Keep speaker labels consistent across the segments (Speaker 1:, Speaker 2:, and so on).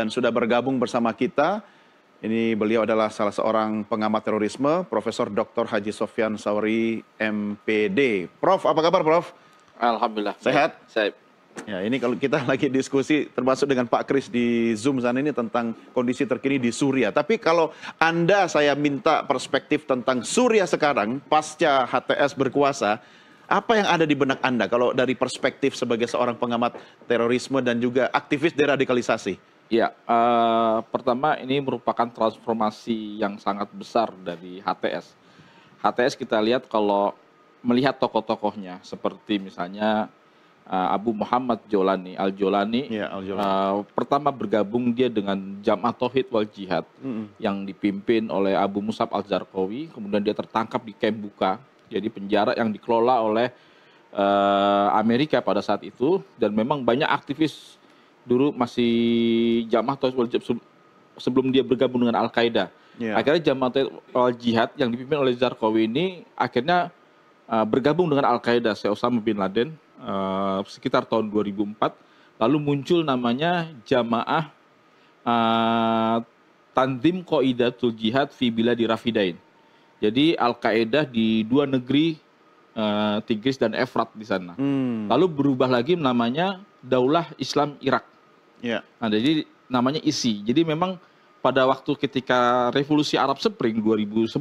Speaker 1: dan sudah bergabung bersama kita. Ini beliau adalah salah seorang pengamat terorisme, Profesor Dr. Haji Sofyan Sauri, MPD. Prof, apa kabar, Prof?
Speaker 2: Alhamdulillah.
Speaker 1: Sehat?
Speaker 2: Sehat.
Speaker 1: Ya, ini kalau kita lagi diskusi termasuk dengan Pak Kris di Zoom sana ini tentang kondisi terkini di Suriah. Tapi kalau Anda saya minta perspektif tentang Suriah sekarang pasca HTS berkuasa, apa yang ada di benak Anda kalau dari perspektif sebagai seorang pengamat terorisme dan juga aktivis deradikalisasi?
Speaker 2: Ya, pertama ini merupakan transformasi yang sangat besar dari HTS. HTS kita lihat kalau melihat tokoh-tokohnya seperti misalnya Abu Muhammad Al-Jolani,
Speaker 1: Ya, Al-Jolani.
Speaker 2: Pertama bergabung dia dengan Jamaah Tauhid wal Jihad yang dipimpin oleh Abu Musab Al-Zarqawi, kemudian dia tertangkap di Camp Buka, jadi penjara yang dikelola oleh Amerika pada saat itu, dan memang banyak aktivis dulu masih Jamaah Tauhid wal Jihad sebelum dia bergabung dengan Al-Qaeda.
Speaker 1: Ya.
Speaker 2: Akhirnya Jamaah Tauhid wal Jihad yang dipimpin oleh Zarqawi ini akhirnya bergabung dengan Al-Qaeda, Osama bin Laden, sekitar tahun 2004. Lalu muncul namanya Jamaah Tanzim Qaidatul Jihad fi Biladi Rafidain. Jadi Al-Qaeda di dua negeri, Tigris dan Efrat di sana. Lalu berubah lagi namanya Daulah Islam Irak.
Speaker 1: Ya.
Speaker 2: Nah, jadi namanya ISI. Jadi memang pada waktu ketika Revolusi Arab Spring 2011,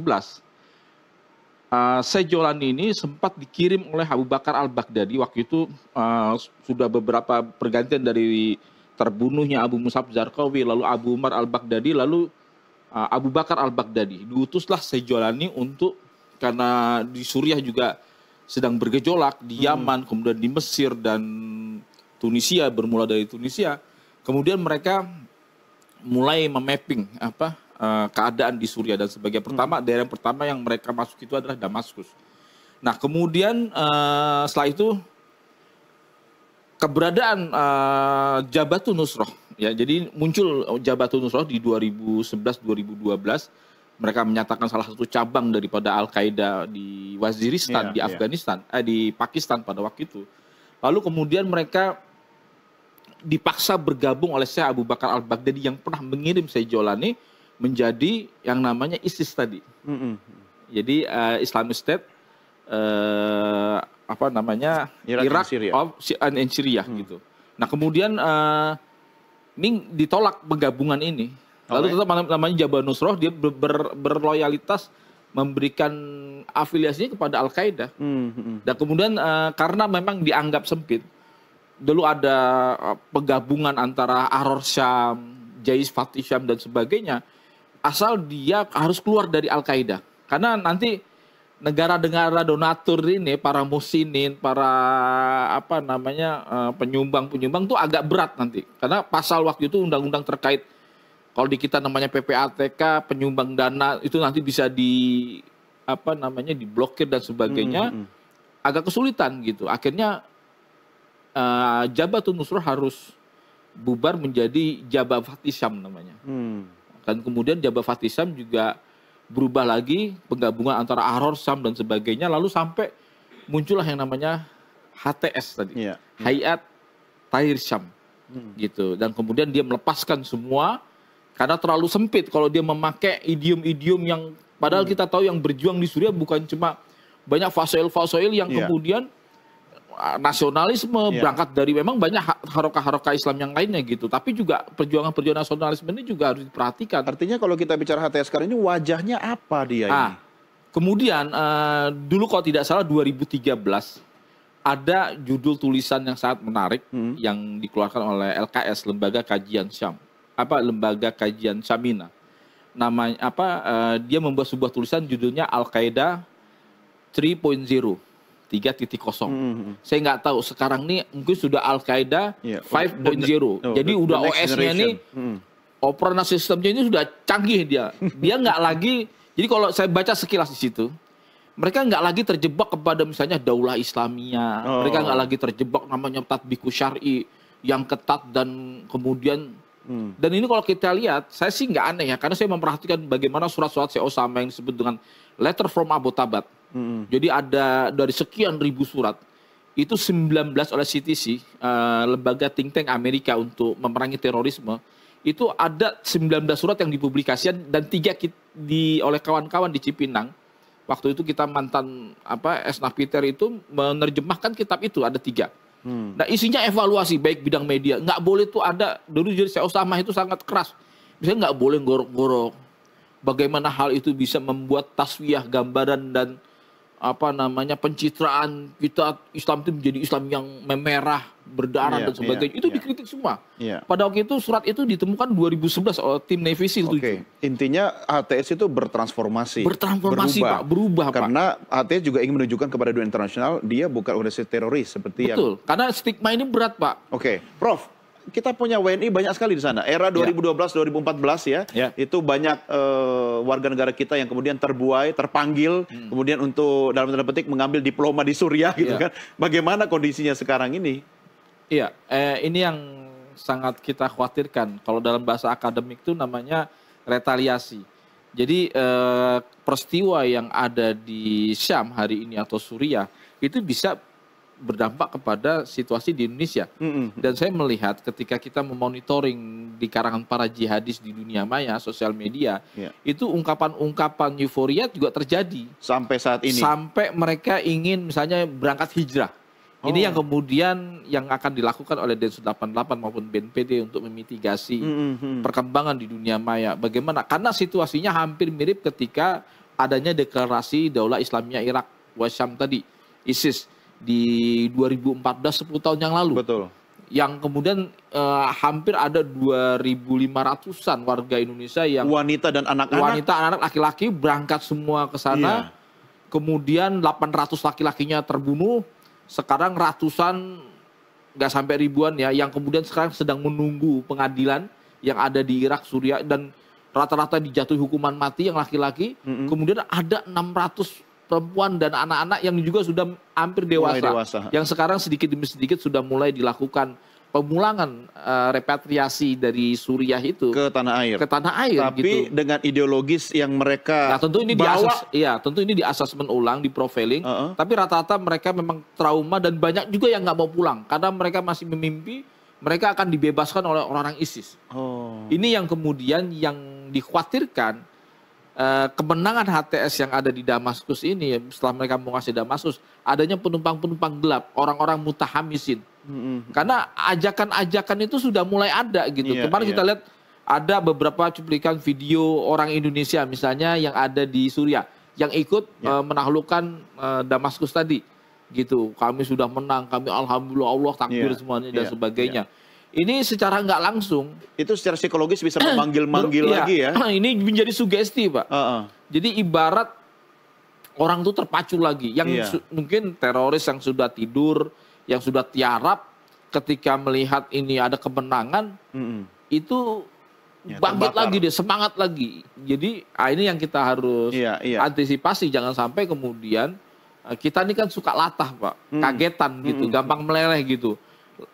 Speaker 2: Sejolani ini sempat dikirim oleh Abu Bakar Al-Baghdadi. Waktu itu sudah beberapa pergantian dari terbunuhnya Abu Musab Zarqawi, lalu Abu Umar Al-Baghdadi, lalu Abu Bakar Al-Baghdadi. Diutuslah Sejolani untuk, karena di Suriah juga sedang bergejolak, di Yaman, kemudian di Mesir dan Tunisia, bermula dari Tunisia. Kemudian mereka mulai memapping keadaan di Suriah dan sebagainya. Pertama, daerah yang pertama yang mereka masuk itu adalah Damaskus. Nah, kemudian setelah itu keberadaan Jabhatun Nusrah, ya, jadi muncul Jabhatun Nusrah di 2011-2012. Mereka menyatakan salah satu cabang daripada Al-Qaeda di Waziristan, di Afghanistan, di Pakistan pada waktu itu. Lalu kemudian mereka dipaksa bergabung oleh Syekh Abu Bakar Al-Baghdadi yang pernah mengirim Sejolani menjadi yang namanya ISIS tadi. Jadi Islamic State Iraq and Syria gitu. Nah, kemudian ini ditolak penggabungan ini. Lalu tetap namanya Jabhat Nusrah, dia berloyalitas memberikan afiliasinya kepada Al-Qaeda. Dan kemudian karena memang dianggap sempit, dulu ada penggabungan antara Ahrar Syam, Jais Fatih Syam dan sebagainya, asal dia harus keluar dari Al-Qaeda. Karena nanti negara-negara donatur ini, para musinin, para penyumbang-penyumbang itu agak berat nanti. Karena pasal waktu itu undang-undang terkait, kalau di kita namanya PPATK, penyumbang dana itu nanti bisa diblokir dan sebagainya, agak kesulitan gitu. Akhirnya Jabhatun Nusrah harus bubar menjadi Jabhat Fatih Syam namanya. Dan kemudian Jabhat Fatih Syam juga berubah lagi, penggabungan antara Ahrar Syam dan sebagainya, lalu sampai muncullah yang namanya HTS tadi, Hayat Tahrir Syam, gitu. Dan kemudian dia melepaskan semua karena terlalu sempit kalau dia memakai idiom-idiom yang padahal kita tahu yang berjuang di Suriah bukan cuma banyak fasoil-fasoil yang kemudian nasionalisme berangkat dari memang banyak harokah-harokah Islam yang lainnya gitu, tapi juga perjuangan-perjuangan nasionalisme ini juga harus diperhatikan.
Speaker 1: Artinya kalau kita bicara HTS sekarang ini wajahnya apa dia ini?
Speaker 2: Kemudian dulu kalau tidak salah 2013 ada judul tulisan yang sangat menarik yang dikeluarkan oleh LKS, Lembaga Kajian Syam, Lembaga Kajian Syamina. Namanya dia membuat sebuah tulisan judulnya Al-Qaeda 3.0. 3.0. Saya nggak tahu sekarang nih mungkin sudah Al-Qaeda 5.0. Jadi udah OS-nya nih, operational sistemnya ini sudah canggih dia. Dia nggak lagi. Jadi kalau saya baca sekilas di situ, mereka nggak lagi terjebak kepada misalnya Daulah Islamiyah. Mereka nggak lagi terjebak namanya tatbiku syar'i yang ketat dan kemudian. Dan ini kalau kita lihat, saya sih nggak aneh ya, karena saya memperhatikan bagaimana surat-surat Syekh Osama yang disebut dengan Letter from Abu Tabat. Jadi ada dari sekian ribu surat, itu 19 oleh CTC, lembaga think tank Amerika untuk memerangi terorisme, itu ada 19 surat yang dipublikasikan dan 3 oleh kawan-kawan di Cipinang. Waktu itu kita mantan Esnaf Peter itu menerjemahkan kitab itu ada 3. Nah isinya evaluasi baik bidang media. Nggak boleh tuh ada, dulu jadi Syekh Usamah itu sangat keras. Misalnya nggak boleh gorok-gorok. Bagaimana hal itu bisa membuat taswiyah gambaran dan pencitraan kita Islam itu menjadi Islam yang memerah, berdarah dan sebagainya. Itu dikritik semua. Pada waktu itu surat itu ditemukan 2011 oleh tim Navy SEAL 7.
Speaker 1: Intinya HTS itu bertransformasi.
Speaker 2: Berubah, Pak.
Speaker 1: Karena HTS juga ingin menunjukkan kepada dunia internasional dia bukan organisasi teroris seperti
Speaker 2: Betul. Karena stigma ini berat, Pak.
Speaker 1: Prof, kita punya WNI banyak sekali di sana. Era 2012-2014 ya, itu banyak warga negara kita yang kemudian terbuai, terpanggil, kemudian untuk dalam tanda petik mengambil diploma di Suriah gitu kan. Bagaimana kondisinya sekarang ini?
Speaker 2: Iya, ini yang sangat kita khawatirkan. Kalau dalam bahasa akademik itu namanya retaliasi. Jadi peristiwa yang ada di Syam hari ini atau Suriah itu bisa berdampak kepada situasi di Indonesia. Dan saya melihat ketika kita memonitoring di karangan para jihadis di dunia maya, sosial media, itu ungkapan-ungkapan euforia juga terjadi.
Speaker 1: Sampai saat ini?
Speaker 2: Sampai mereka ingin misalnya berangkat hijrah. Ini yang kemudian yang akan dilakukan oleh Densus 88 maupun BNPD untuk memitigasi perkembangan di dunia maya. Bagaimana? Karena situasinya hampir mirip ketika adanya deklarasi Daulah Islamiyah Irak, Wasyam tadi, ISIS. Di 2014, 10 tahun yang lalu.
Speaker 1: Betul.
Speaker 2: Yang kemudian hampir ada 2.500-an warga Indonesia yang
Speaker 1: wanita dan anak-anak.
Speaker 2: Wanita, anak-anak, laki-laki berangkat semua ke sana. Kemudian 800 laki-lakinya terbunuh. Sekarang ratusan, nggak sampai ribuan ya, yang kemudian sekarang sedang menunggu pengadilan yang ada di Irak, Suriah, dan rata-rata dijatuhi hukuman mati yang laki-laki. Kemudian ada 600 perempuan dan anak-anak yang juga sudah hampir dewasa, yang sekarang sedikit demi sedikit sudah mulai dilakukan pemulangan repatriasi dari Suriah itu
Speaker 1: ke tanah air. Tapi
Speaker 2: gitu.
Speaker 1: Dengan ideologis yang mereka
Speaker 2: tentu ini
Speaker 1: bawa.
Speaker 2: Tentu ini di asesmen ulang, di profiling. Tapi rata-rata mereka memang trauma dan banyak juga yang nggak mau pulang karena mereka masih memimpi mereka akan dibebaskan oleh orang-orang ISIS. Ini yang kemudian yang dikhawatirkan. Kemenangan HTS yang ada di Damaskus ini setelah mereka menguasai Damaskus adanya penumpang-penumpang gelap, orang-orang mutahamisin. Karena ajakan-ajakan itu sudah mulai ada gitu. Kemarin kita lihat ada beberapa cuplikan video orang Indonesia misalnya yang ada di Suriah yang ikut menaklukkan Damaskus tadi gitu. Kami sudah menang, kami alhamdulillah Allah takbir semuanya dan sebagainya. Ini secara nggak langsung.
Speaker 1: Itu secara psikologis bisa memanggil-manggil lagi ya.
Speaker 2: Ini menjadi sugesti, Pak. Jadi ibarat orang itu terpacu lagi. Yang mungkin teroris yang sudah tidur, yang sudah tiarap, ketika melihat ini ada kemenangan, itu bangkit lagi dia, semangat lagi. Jadi ini yang kita harus antisipasi. Jangan sampai kemudian kita ini kan suka latah, Pak. Kagetan gitu, gampang meleleh gitu.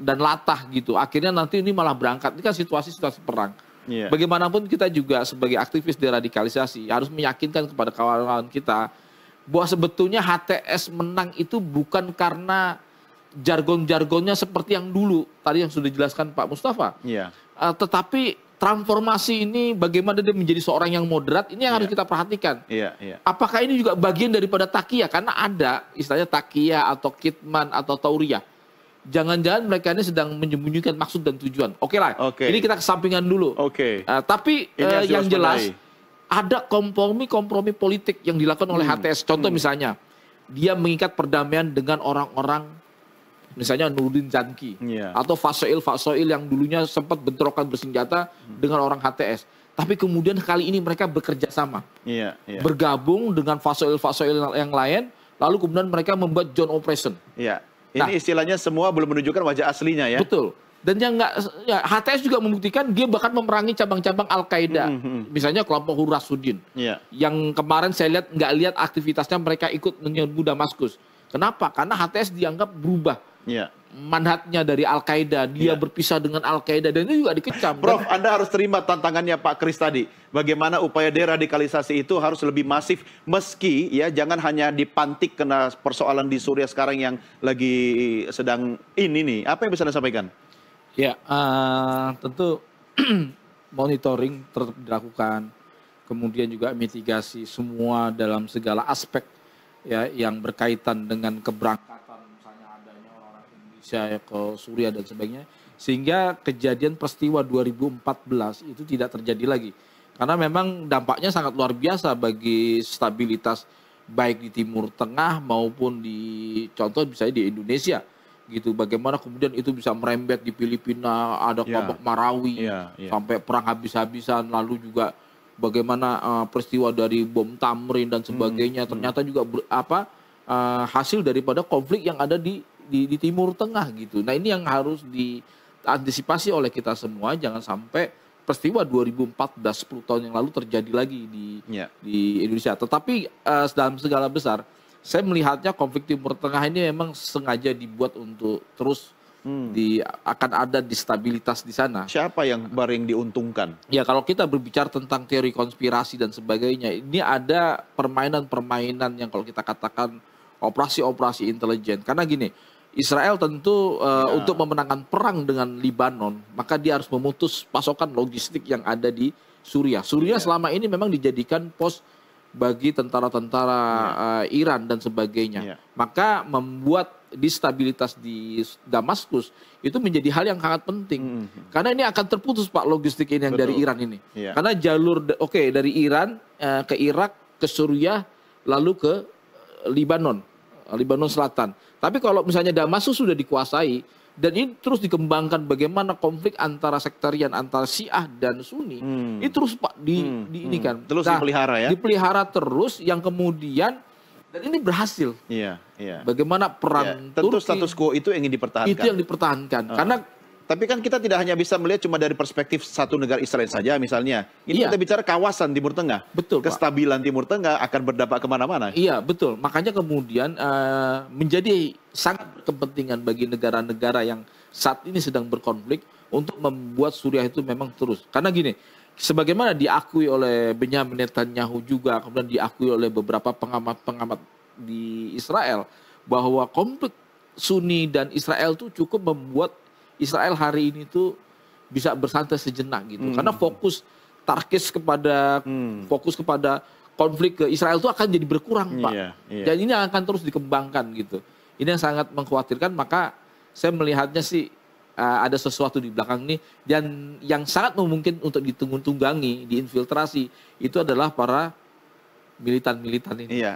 Speaker 2: Dan latah gitu, akhirnya nanti ini malah berangkat. Ini kan situasi perang. Bagaimanapun kita juga sebagai aktivis deradikalisasi harus meyakinkan kepada kawan-kawan kita bahwa sebetulnya HTS menang itu bukan karena jargon-jargonnya seperti yang dulu tadi yang sudah dijelaskan Pak Mustafa. Tetapi transformasi ini bagaimana dia menjadi seorang yang moderat, ini yang harus kita perhatikan. Apakah ini juga bagian daripada takiyah? Karena ada istilahnya takiyah atau kitman atau tauriyah. Jangan-jangan mereka ini sedang menyembunyikan maksud dan tujuan. Ini kita kesampingan dulu. Tapi yang jelas ada kompromi politik yang dilakukan oleh HTS. Contoh misalnya, dia mengikat perdamaian dengan orang-orang, misalnya Nurdin Zanki atau Fasoil yang dulunya sempat bentrokan bersenjata dengan orang HTS. Tapi kemudian kali ini mereka bekerja sama, bergabung dengan Fasoil yang lain, lalu kemudian mereka membuat joint operation.
Speaker 1: Ini istilahnya semua belum menunjukkan wajah aslinya ya.
Speaker 2: Betul. Dan yang HTS juga membuktikan dia bahkan memerangi cabang-cabang Al-Qaeda. Misalnya kelompok Hurrasudin. Yang kemarin saya lihat aktivitasnya mereka ikut menyerbu Damaskus. Kenapa? Karena HTS dianggap berubah. Manhatnya dari Al-Qaeda, dia berpisah dengan Al-Qaeda dan itu juga dikecam.
Speaker 1: Prof, Anda harus terima tantangannya Pak Kris tadi. Bagaimana upaya deradikalisasi itu harus lebih masif meski jangan hanya dipantik kena persoalan di Suriah sekarang yang lagi sedang ini nih. Apa yang bisa Anda sampaikan?
Speaker 2: Tentu monitoring tetap dilakukan, kemudian juga mitigasi semua dalam segala aspek ya yang berkaitan dengan keberangkatan misalnya adanya orang-orang Indonesia ya ke Suriah dan sebagainya, sehingga kejadian peristiwa 2014 itu tidak terjadi lagi. Karena memang dampaknya sangat luar biasa bagi stabilitas baik di Timur Tengah maupun di contoh misalnya di Indonesia gitu. Bagaimana kemudian itu bisa merembet di Filipina, ada kelompok Marawi sampai perang habis-habisan, lalu juga bagaimana peristiwa dari bom Tamrin dan sebagainya ternyata juga hasil daripada konflik yang ada di Timur Tengah gitu. Nah, ini yang harus diantisipasi oleh kita semua, jangan sampai peristiwa 2014 10 tahun yang lalu terjadi lagi di Indonesia. Tetapi dalam segala besar, saya melihatnya konflik Timur Tengah ini memang sengaja dibuat untuk terus akan ada distabilitas di sana.
Speaker 1: Siapa yang paling diuntungkan?
Speaker 2: Ya, kalau kita berbicara tentang teori konspirasi dan sebagainya, ini ada permainan-permainan yang kalau kita katakan operasi-operasi intelijen. Karena gini, Israel tentu untuk memenangkan perang dengan Lebanon, maka dia harus memutus pasokan logistik yang ada di Suriah. Suriah selama ini memang dijadikan pos bagi tentara-tentara Iran dan sebagainya. Maka membuat distabilitas di Damaskus itu menjadi hal yang sangat penting. Karena ini akan terputus Pak logistik ini yang dari Iran ini. Karena jalur dari Iran ke Irak, ke Suriah, lalu ke Lebanon Selatan. Tapi kalau misalnya Damaskus sudah dikuasai dan ini terus dikembangkan bagaimana konflik antara sektarian antara Syiah dan Sunni, ini terus Pak ini kan
Speaker 1: terus dipelihara ya.
Speaker 2: Dipelihara terus yang kemudian dan ini berhasil. Bagaimana peran
Speaker 1: tentu
Speaker 2: Turki,
Speaker 1: status quo itu ingin dipertahankan.
Speaker 2: Itu yang dipertahankan. Karena
Speaker 1: tapi kan kita tidak hanya bisa melihat cuma dari perspektif satu negara Israel saja misalnya. Ini kita bicara kawasan Timur Tengah.
Speaker 2: Betul,
Speaker 1: Kestabilan Pak. Timur Tengah akan berdampak kemana-mana.
Speaker 2: Iya, betul. Makanya kemudian menjadi sangat berkepentingan bagi negara-negara yang saat ini sedang berkonflik untuk membuat Suriah itu memang terus. Karena gini, sebagaimana diakui oleh Benyamin Netanyahu juga, kemudian diakui oleh beberapa pengamat-pengamat di Israel, bahwa konflik Sunni dan Israel itu cukup membuat Israel hari ini tuh bisa bersantai sejenak gitu. Karena fokus kepada konflik ke Israel itu akan jadi berkurang, Pak. Dan ini akan terus dikembangkan gitu. Ini yang sangat mengkhawatirkan, maka saya melihatnya sih ada sesuatu di belakang ini dan yang sangat memungkinkan untuk ditunggangi, diinfiltrasi itu adalah para militan-militan ini.